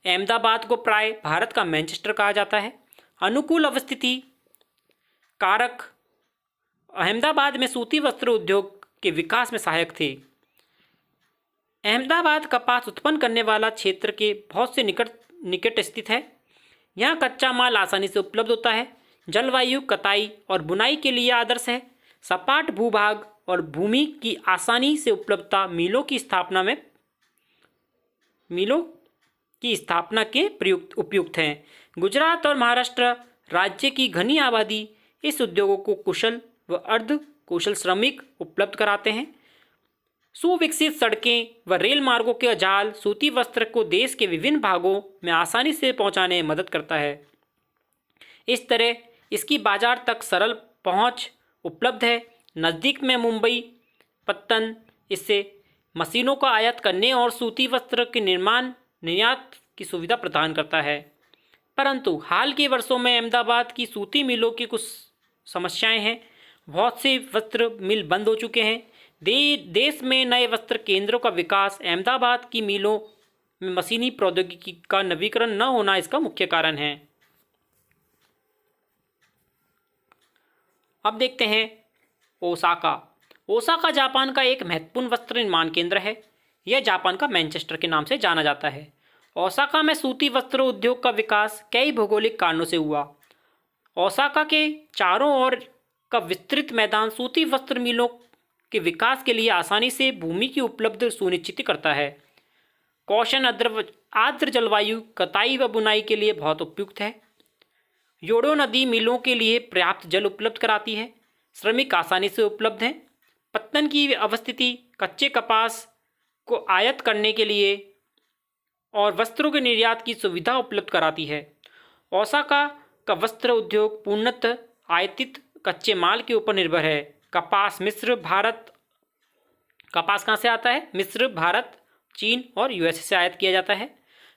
अहमदाबाद को प्राय भारत का मैनचेस्टर कहा जाता है। अनुकूल अवस्थिति कारक अहमदाबाद में सूती वस्त्र उद्योग के विकास में सहायक थे। अहमदाबाद कपास उत्पन्न करने वाला क्षेत्र के बहुत से निकट स्थित है। यहाँ कच्चा माल आसानी से उपलब्ध होता है। जलवायु कताई और बुनाई के लिए आदर्श है। सपाट भूभाग और भूमि की आसानी से उपलब्धता मिलों की स्थापना के उपयुक्त हैं। गुजरात और महाराष्ट्र राज्य की घनी आबादी इस उद्योगों को कुशल व अर्ध कुशल श्रमिक उपलब्ध कराते हैं। सुविकसित सड़कें व रेल मार्गों के जाल सूती वस्त्र को देश के विभिन्न भागों में आसानी से पहुंचाने में मदद करता है। इस तरह इसकी बाजार तक सरल पहुंच उपलब्ध है। नज़दीक में मुंबई पत्तन इससे मशीनों का आयात करने और सूती वस्त्र के निर्यात की सुविधा प्रदान करता है। परंतु हाल के वर्षों में अहमदाबाद की सूती मिलों की कुछ समस्याएं हैं। बहुत से वस्त्र मिल बंद हो चुके हैं। देश में नए वस्त्र केंद्रों का विकास अहमदाबाद की मिलों में मशीनी प्रौद्योगिकी का नवीकरण न होना इसका मुख्य कारण है। अब देखते हैं ओसाका। ओसाका जापान का एक महत्वपूर्ण वस्त्र निर्माण केंद्र है। यह जापान का मैनचेस्टर के नाम से जाना जाता है। ओसाका में सूती वस्त्र उद्योग का विकास कई भौगोलिक कारणों से हुआ। ओसाका के चारों ओर का विस्तृत मैदान सूती वस्त्र मिलों के विकास के लिए आसानी से भूमि की उपलब्ध सुनिश्चित करता है। कौशन आर्द्र जलवायु कताई व बुनाई के लिए बहुत उपयुक्त है। योडो नदी मिलों के लिए पर्याप्त जल उपलब्ध कराती है। श्रमिक आसानी से उपलब्ध हैं। पत्तन की अवस्थिति कच्चे कपास को आयात करने के लिए और वस्त्रों के निर्यात की सुविधा उपलब्ध कराती है। ओसाका का वस्त्र उद्योग पूर्णतः आयातित कच्चे माल के ऊपर निर्भर है। कपास कहाँ से आता है? मिस्र, भारत, चीन और यूएसए से आयात किया जाता है।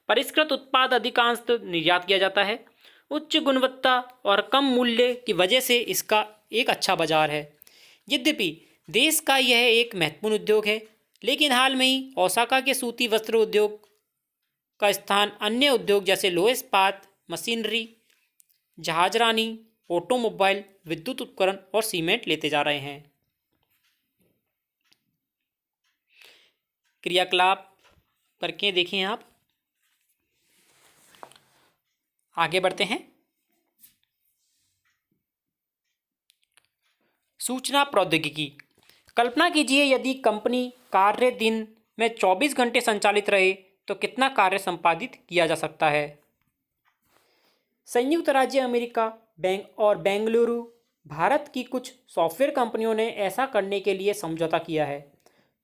परिष्कृत उत्पाद अधिकांश निर्यात किया जाता है। उच्च गुणवत्ता और कम मूल्य की वजह से इसका एक अच्छा बाजार है। यद्यपि देश का यह एक महत्वपूर्ण उद्योग है, लेकिन हाल में ही ओसाका के सूती वस्त्र उद्योग का स्थान अन्य उद्योग जैसे लोहे इस्पात, मशीनरी, जहाजरानी, ऑटोमोबाइल, विद्युत उपकरण और सीमेंट लेते जा रहे हैं। क्रियाकलाप करके देखें आप। आगे बढ़ते हैं। सूचना प्रौद्योगिकी। कल्पना कीजिए यदि कंपनी कार्य दिन में 24 घंटे संचालित रहे तो कितना कार्य संपादित किया जा सकता है। संयुक्त राज्य अमेरिका और बेंगलुरु भारत की कुछ सॉफ्टवेयर कंपनियों ने ऐसा करने के लिए समझौता किया है।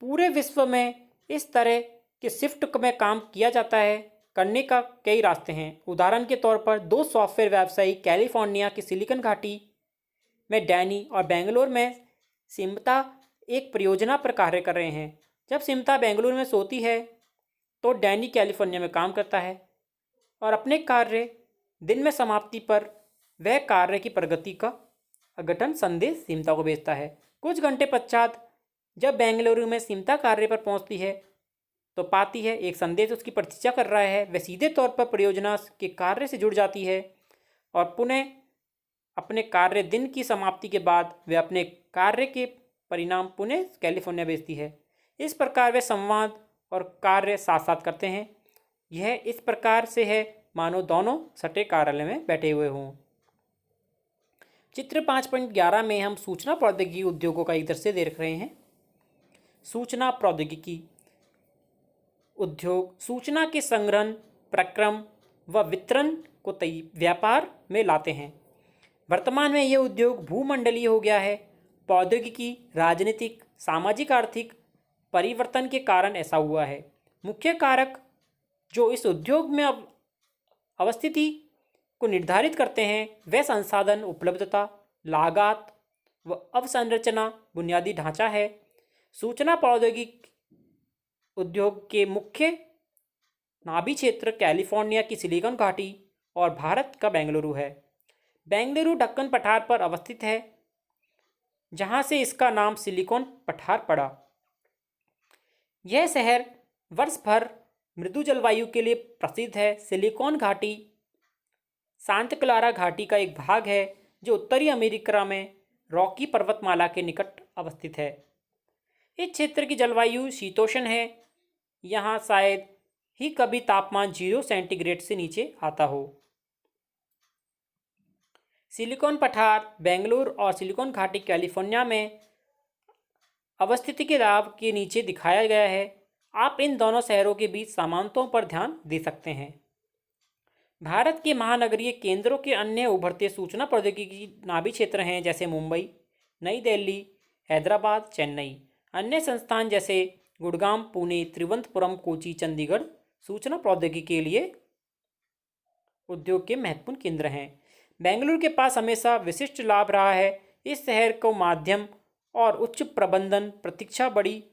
पूरे विश्व में इस तरह के शिफ्ट में काम किया जाता है करने का कई रास्ते हैं। उदाहरण के तौर पर 2 सॉफ्टवेयर व्यवसायी कैलिफोर्निया की सिलिकॉन घाटी में डैनी और बेंगलोर में सिमता एक परियोजना पर कार्य कर रहे हैं। जब सिमता बेंगलुरु में सोती है तो डैनी कैलिफोर्निया में काम करता है और अपने कार्य दिन में समाप्ति पर वह कार्य की प्रगति का अघटन संदेश सिमता को भेजता है। कुछ घंटे पश्चात जब बेंगलुरु में सिमता कार्य पर पहुंचती है तो पाती है एक संदेश उसकी प्रतीक्षा कर रहा है। वह सीधे तौर पर परियोजना के कार्य से जुड़ जाती है और पुनः अपने कार्य दिन की समाप्ति के बाद वे अपने कार्य के परिणाम पुनः कैलिफोर्निया भेजती है। इस प्रकार वे संवाद और कार्य साथ साथ करते हैं। यह इस प्रकार से है मानो दोनों सटे कार्यालय में बैठे हुए हों। चित्र 5.11 में हम सूचना प्रौद्योगिकी उद्योगों का एक दृश्य देख रहे हैं। सूचना प्रौद्योगिकी उद्योग सूचना के संग्रहण, प्रक्रम व वितरण को व्यापार में लाते हैं। वर्तमान में यह उद्योग भूमंडलीय हो गया है। प्रौद्योगिकी, राजनीतिक, सामाजिक, आर्थिक परिवर्तन के कारण ऐसा हुआ है। मुख्य कारक जो इस उद्योग में अवस्थिति को निर्धारित करते हैं वह संसाधन उपलब्धता, लागत व अवसंरचना बुनियादी ढांचा है। सूचना प्रौद्योगिकी उद्योग के मुख्य नाभि क्षेत्र कैलिफोर्निया की सिलिकॉन घाटी और भारत का बेंगलुरु है। बेंगलुरु दक्कन पठार पर अवस्थित है, जहां से इसका नाम सिलिकॉन पठार पड़ा। यह शहर वर्ष भर मृदु जलवायु के लिए प्रसिद्ध है। सिलिकॉन घाटी सांता क्लारा घाटी का एक भाग है जो उत्तरी अमेरिका में रॉकी पर्वतमाला के निकट अवस्थित है। इस क्षेत्र की जलवायु शीतोष्ण है। यहाँ शायद ही कभी तापमान 0 सेंटीग्रेड से नीचे आता हो। सिलिकॉन पठार बेंगलुरु और सिलिकॉन घाटी कैलिफोर्निया में अवस्थिति के लाभ के नीचे दिखाया गया है। आप इन दोनों शहरों के बीच समानताओं पर ध्यान दे सकते हैं। भारत के महानगरीय केंद्रों के अन्य उभरते सूचना प्रौद्योगिकी नाभि क्षेत्र हैं, जैसे मुंबई, नई दिल्ली, हैदराबाद, चेन्नई। अन्य संस्थान जैसे गुड़गांव, पुणे, त्रिवंतपुरम, कोची, चंडीगढ़ सूचना प्रौद्योगिकी के लिए उद्योग के महत्वपूर्ण केंद्र हैं। बेंगलुरु के पास हमेशा विशिष्ट लाभ रहा है। इस शहर को माध्यम और उच्च प्रबंधन प्रतीक्षा बड़ी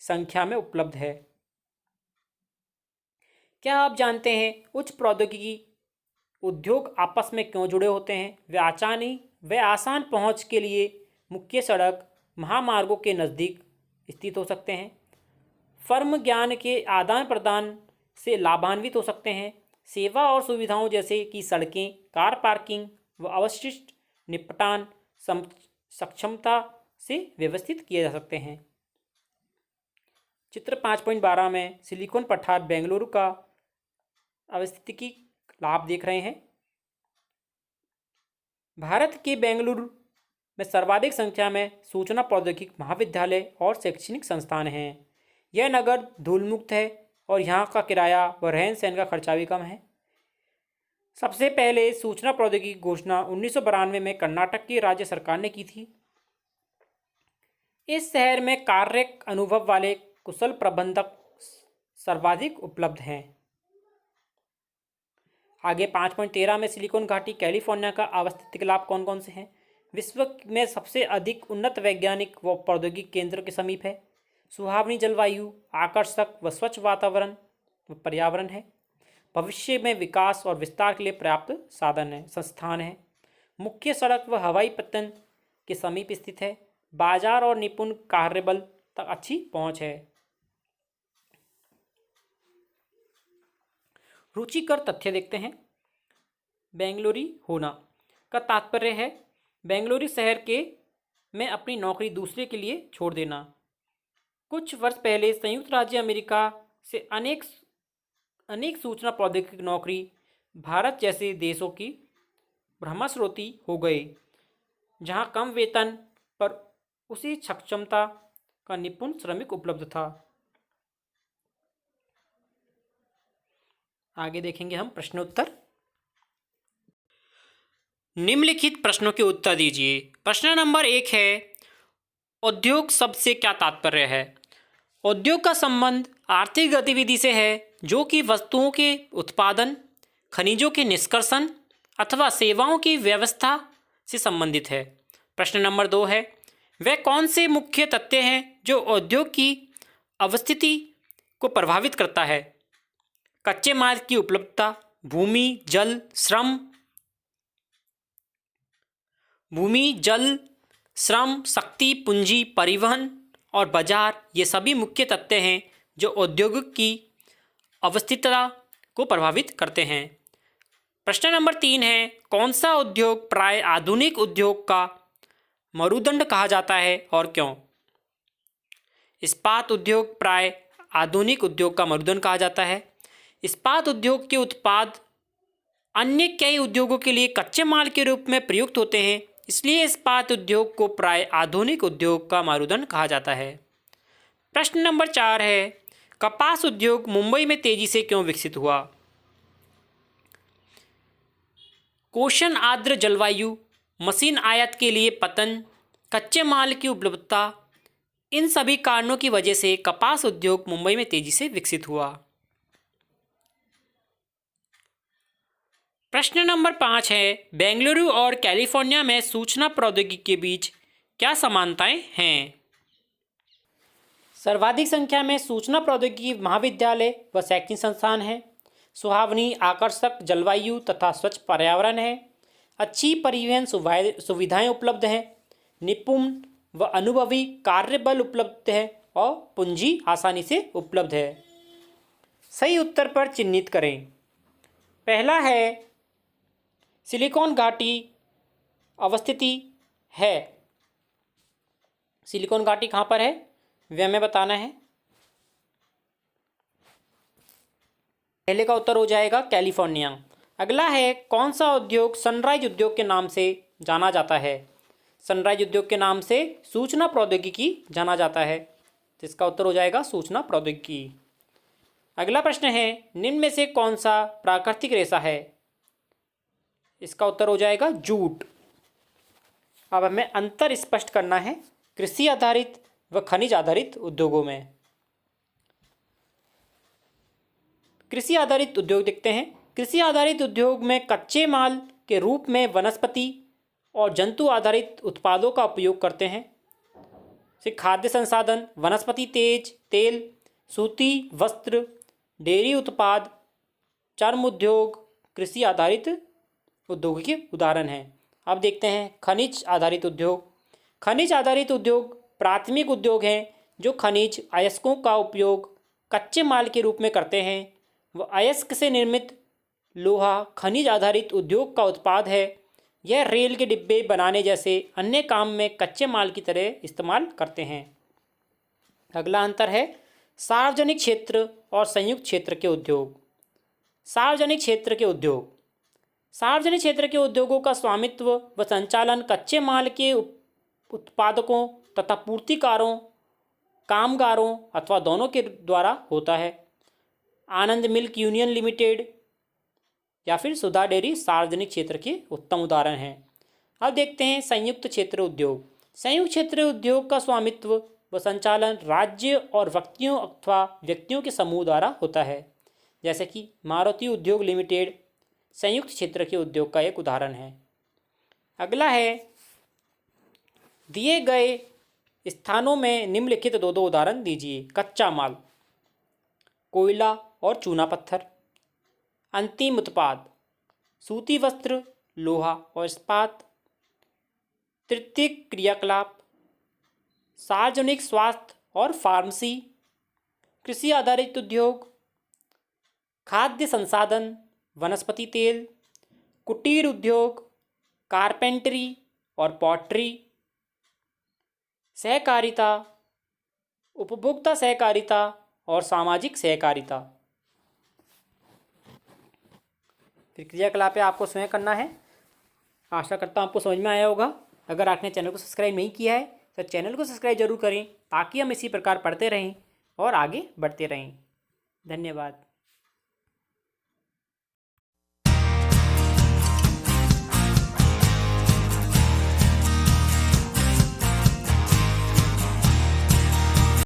संख्या में उपलब्ध है। क्या आप जानते हैं उच्च प्रौद्योगिकी उद्योग आपस में क्यों जुड़े होते हैं? वे आसान पहुंच के लिए मुख्य सड़क महामार्गों के नज़दीक स्थित हो सकते हैं। फर्म ज्ञान के आदान प्रदान से लाभान्वित हो सकते हैं। सेवा और सुविधाओं जैसे कि सड़कें, कार पार्किंग व अवशिष्ट निपटान सक्षमता से व्यवस्थित किए जा सकते हैं। चित्र 5.12 में सिलिकॉन पठार बेंगलुरु का अवस्थिति लाभ देख रहे हैं। भारत के बेंगलुरु में सर्वाधिक संख्या में सूचना प्रौद्योगिकी महाविद्यालय और शैक्षणिक संस्थान हैं। यह नगर धूल मुक्त है और यहाँ का किराया व रहन सहन का खर्चा भी कम है। सबसे पहले सूचना प्रौद्योगिकी घोषणा 1992 में कर्नाटक की राज्य सरकार ने की थी। इस शहर में कार्य अनुभव वाले कुशल प्रबंधक सर्वाधिक उपलब्ध हैं। आगे 5.13 में सिलिकॉन घाटी कैलिफोर्निया का अवस्थिति के लाभ कौन कौन से हैं? विश्व में सबसे अधिक उन्नत वैज्ञानिक व प्रौद्योगिक केंद्रों के समीप है। सुहावनी जलवायु, आकर्षक व स्वच्छ वातावरण व पर्यावरण है। भविष्य में विकास और विस्तार के लिए पर्याप्त संस्थान है। मुख्य सड़क व हवाई पत्तन के समीप स्थित है। बाजार और निपुण कार्यबल तक अच्छी पहुंच है। रुचिकर तथ्य देखते हैं। बेंगलुरु होना का तात्पर्य है बेंगलुरु शहर के में अपनी नौकरी दूसरे के लिए छोड़ देना। कुछ वर्ष पहले संयुक्त राज्य अमेरिका से अनेक सूचना प्रौद्योगिकी नौकरी भारत जैसे देशों की भ्रमस्रोती हो गई, जहां कम वेतन पर उसी सक्षमता का निपुण श्रमिक उपलब्ध था। आगे देखेंगे हम प्रश्नोत्तर। निम्नलिखित प्रश्नों के उत्तर दीजिए। प्रश्न नंबर 1 है, उद्योग शब्द से क्या तात्पर्य है? उद्योग का संबंध आर्थिक गतिविधि से है जो कि वस्तुओं के उत्पादन, खनिजों के निष्कर्षण अथवा सेवाओं की व्यवस्था से संबंधित है। प्रश्न नंबर 2 है, वे कौन से मुख्य तथ्य हैं जो उद्योग की अवस्थिति को प्रभावित करता है? कच्चे माल की उपलब्धता, भूमि, जल, श्रम, शक्ति, पूंजी, परिवहन और बाजार, ये सभी मुख्य तथ्य हैं जो उद्योग की अवस्थितता को प्रभावित करते हैं। प्रश्न नंबर 3 है, कौन सा उद्योग प्राय आधुनिक उद्योग का मरुदंड कहा जाता है और क्यों? इस्पात उद्योग प्राय आधुनिक उद्योग का मरुदंड कहा जाता है। इस्पात उद्योग के उत्पाद अन्य कई उद्योगों के लिए कच्चे माल के रूप में प्रयुक्त होते हैं, इसलिए इस्पात उद्योग को प्राय आधुनिक उद्योग का मारुदंड कहा जाता है। प्रश्न नंबर 4 है, कपास उद्योग मुंबई में तेजी से क्यों विकसित हुआ? कोशन आर्द्र जलवायु, मशीन आयात के लिए पतन, कच्चे माल की उपलब्धता, इन सभी कारणों की वजह से कपास उद्योग मुंबई में तेजी से विकसित हुआ। प्रश्न नंबर 5 है, बेंगलुरु और कैलिफोर्निया में सूचना प्रौद्योगिकी के बीच क्या समानताएं हैं? सर्वाधिक संख्या में सूचना प्रौद्योगिकी महाविद्यालय व शैक्षणिक संस्थान हैं। सुहावनी आकर्षक जलवायु तथा स्वच्छ पर्यावरण है। अच्छी परिवहन सुविधाएं उपलब्ध हैं। निपुण व अनुभवी कार्यबल उपलब्ध है और पूंजी आसानी से उपलब्ध है। सही उत्तर पर चिन्हित करें। पहला है सिलिकॉन घाटी अवस्थिति है। सिलिकॉन घाटी कहाँ पर है वह हमें बताना है। पहले का उत्तर हो जाएगा कैलिफोर्निया। अगला है कौन सा उद्योग सनराइज उद्योग के नाम से जाना जाता है? सनराइज उद्योग के नाम से सूचना प्रौद्योगिकी जाना जाता है, तो इसका उत्तर हो जाएगा सूचना प्रौद्योगिकी। अगला प्रश्न है निम्न में से कौन सा प्राकृतिक रेशा है? इसका उत्तर हो जाएगा जूट। अब हमें अंतर स्पष्ट करना है कृषि आधारित व खनिज आधारित उद्योगों में। कृषि आधारित उद्योग देखते हैं। कृषि आधारित उद्योग में कच्चे माल के रूप में वनस्पति और जंतु आधारित उत्पादों का उपयोग करते हैं। जैसे खाद्य संसाधन, वनस्पति तेल, सूती वस्त्र, डेयरी उत्पाद, चर्म उद्योग कृषि आधारित उद्योग के उदाहरण हैं। अब देखते हैं खनिज आधारित उद्योग। खनिज आधारित उद्योग प्राथमिक उद्योग हैं जो खनिज अयस्कों का उपयोग कच्चे माल के रूप में करते हैं। वह अयस्क से निर्मित लोहा खनिज आधारित उद्योग का उत्पाद है। यह रेल के डिब्बे बनाने जैसे अन्य काम में कच्चे माल की तरह इस्तेमाल करते हैं। अगला अंतर है सार्वजनिक क्षेत्र और संयुक्त क्षेत्र के उद्योग। सार्वजनिक क्षेत्र के उद्योग, सार्वजनिक क्षेत्र के उद्योगों का स्वामित्व व संचालन कच्चे माल के उत्पादकों तथा पूर्तिकारों, कामगारों अथवा दोनों के द्वारा होता है। आनंद मिल्क यूनियन लिमिटेड या फिर सुधा डेयरी सार्वजनिक क्षेत्र के उत्तम उदाहरण हैं। अब देखते हैं संयुक्त क्षेत्र उद्योग। संयुक्त क्षेत्र उद्योग का स्वामित्व व संचालन राज्य और व्यक्तियों के समूह द्वारा होता है। जैसे कि मारुति उद्योग लिमिटेड संयुक्त क्षेत्र के उद्योग का एक उदाहरण है। अगला है दिए गए स्थानों में निम्नलिखित दो उदाहरण दीजिए। कच्चा माल, कोयला और चूना पत्थर। अंतिम उत्पाद, सूती वस्त्र, लोहा और इस्पात। तृतीय क्रियाकलाप, सार्वजनिक स्वास्थ्य और फार्मेसी। कृषि आधारित उद्योग, खाद्य संसाधन, वनस्पति तेल। कुटीर उद्योग, कारपेंटरी और पॉटरी। सहकारिता, उपभोक्ता सहकारिता और सामाजिक सहकारिता। फिर क्रियाकलाप पे आपको स्वयं करना है। आशा करता हूँ आपको समझ में आया होगा। अगर आपने चैनल को सब्सक्राइब नहीं किया है तो चैनल को सब्सक्राइब जरूर करें ताकि हम इसी प्रकार पढ़ते रहें और आगे बढ़ते रहें। धन्यवाद।